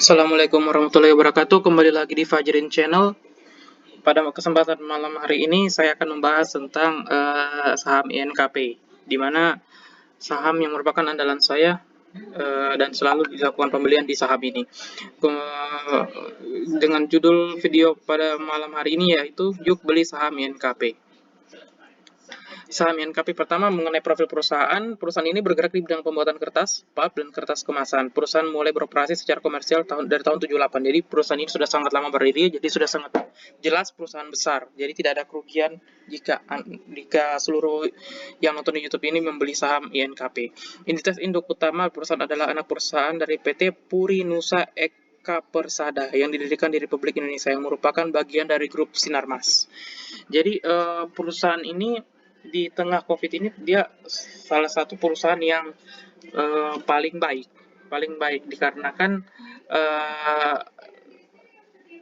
Assalamualaikum warahmatullahi wabarakatuh. Kembali lagi di Fajrin Channel. Pada kesempatan malam hari ini saya akan membahas tentang saham INKP, di mana saham yang merupakan andalan saya dan selalu dilakukan pembelian di saham ini. Dengan judul video pada malam hari ini yaitu Yuk Beli Saham INKP. Saham INKP pertama mengenai profil perusahaan. Perusahaan ini bergerak di bidang pembuatan kertas, pulp, dan kertas kemasan. Perusahaan mulai beroperasi secara komersial dari tahun 78. Jadi perusahaan ini sudah sangat lama berdiri, jadi sudah sangat jelas perusahaan besar. Jadi tidak ada kerugian jika seluruh yang nonton di YouTube ini membeli saham INKP. Entitas induk utama perusahaan adalah anak perusahaan dari PT Puri Nusa Eka Persada yang didirikan di Republik Indonesia, yang merupakan bagian dari grup Sinarmas. Jadi perusahaan ini di tengah COVID ini dia salah satu perusahaan yang paling baik dikarenakan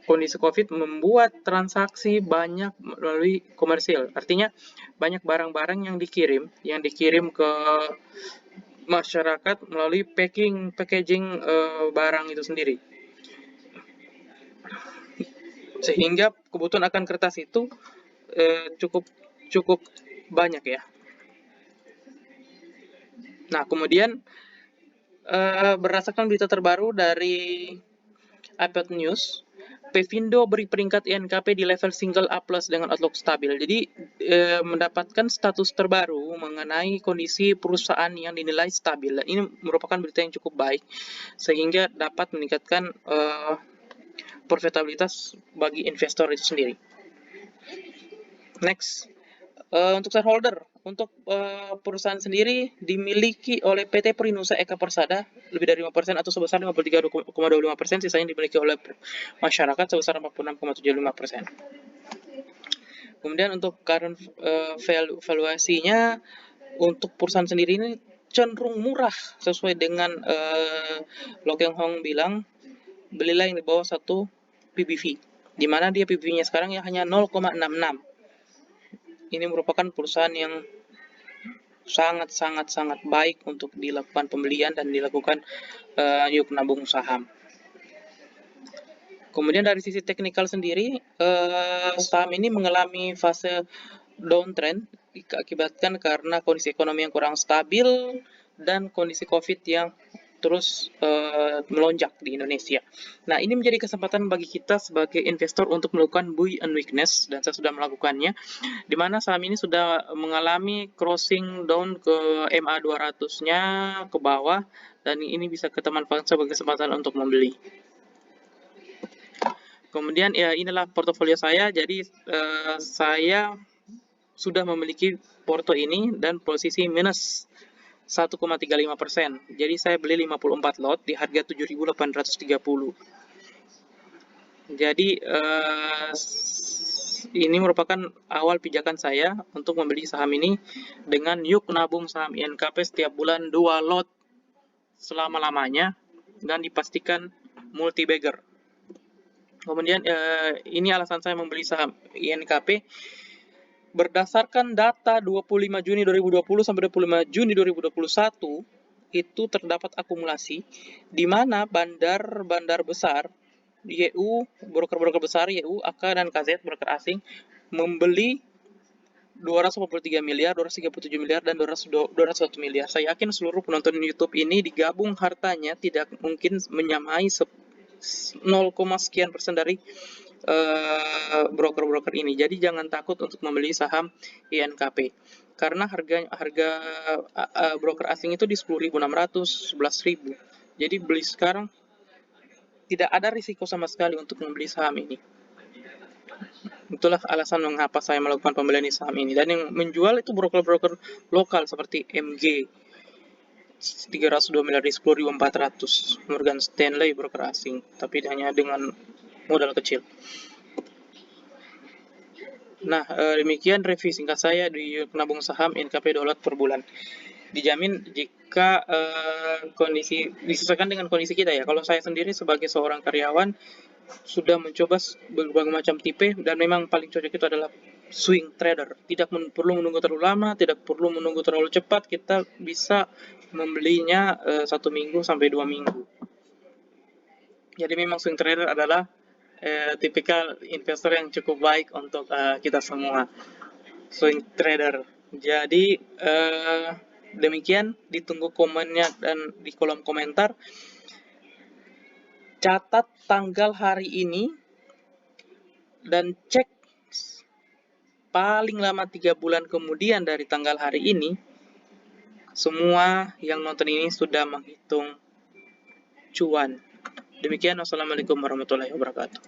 kondisi COVID membuat transaksi banyak melalui komersil. Artinya banyak barang-barang yang dikirim ke masyarakat melalui packaging barang itu sendiri. Sehingga kebutuhan akan kertas itu cukup banyak ya. Nah, kemudian berdasarkan berita terbaru dari iPad News, Pevindo beri peringkat INKP di level single A+ dengan outlook stabil. Jadi mendapatkan status terbaru mengenai kondisi perusahaan yang dinilai stabil. Dan ini merupakan berita yang cukup baik sehingga dapat meningkatkan profitabilitas bagi investor itu sendiri. Next. Untuk shareholder, untuk perusahaan sendiri dimiliki oleh PT Perinusa Eka Persada lebih dari 5% atau sebesar 53,25%, sisanya dimiliki oleh masyarakat sebesar 46,75%. Kemudian untuk current valuasinya untuk perusahaan sendiri ini cenderung murah sesuai dengan Loh Keng Hong bilang belilah yang di bawah 1 PBV, di mana dia PBV-nya sekarang ya hanya 0,66. Ini merupakan perusahaan yang sangat baik untuk dilakukan pembelian dan dilakukan yuk nabung saham. Kemudian dari sisi teknikal sendiri, saham ini mengalami fase downtrend diakibatkan karena kondisi ekonomi yang kurang stabil dan kondisi COVID yang terus melonjak di Indonesia. Nah, ini menjadi kesempatan bagi kita sebagai investor untuk melakukan buy and weakness, dan saya sudah melakukannya, di mana saham ini sudah mengalami crossing down ke MA 200-nya ke bawah, dan ini bisa kita manfaatkan sebagai kesempatan untuk membeli. Kemudian ya inilah portofolio saya. Jadi saya sudah memiliki porto ini dan posisi minus 1,35%. Jadi saya beli 54 lot di harga 7.830. Jadi ini merupakan awal pijakan saya untuk membeli saham ini dengan yuk nabung saham INKP setiap bulan 2 lot selama-lamanya dan dipastikan multi bagger. Kemudian ini alasan saya membeli saham INKP berdasarkan data 25 Juni 2020 sampai 25 Juni 2021 itu terdapat akumulasi di mana bandar-bandar besar YU, broker-broker besar YU, AK dan KZ broker asing membeli 243 miliar, 237 miliar, dan 201 miliar. Saya yakin seluruh penonton YouTube ini digabung hartanya tidak mungkin menyamai 0, sekian persen dari broker-broker ini. Jadi jangan takut untuk membeli saham INKP karena harga broker asing itu di 10.600, 11.000. Jadi beli sekarang tidak ada risiko sama sekali untuk membeli saham ini. Itulah alasan mengapa saya melakukan pembelian di saham ini. Dan yang menjual itu broker-broker lokal seperti MG 302 miliar di 10.400, Morgan Stanley broker asing, tapi hanya dengan modal kecil. Nah, demikian review singkat saya di penabung saham INKP 2 lot per bulan. Dijamin jika kondisi disesuaikan dengan kondisi kita ya. Kalau saya sendiri sebagai seorang karyawan sudah mencoba berbagai macam tipe dan memang paling cocok itu adalah swing trader. Tidak perlu menunggu terlalu lama, tidak perlu menunggu terlalu cepat. Kita bisa membelinya 1 minggu sampai 2 minggu. Jadi memang swing trader adalah tipikal investor yang cukup baik untuk kita semua. Swing trader. Jadi demikian, ditunggu komennya dan di kolom komentar. Catat tanggal hari ini dan cek paling lama 3 bulan kemudian dari tanggal hari ini. Semua yang nonton ini sudah menghitung cuan. Demikian, wassalamualaikum warahmatullahi wabarakatuh.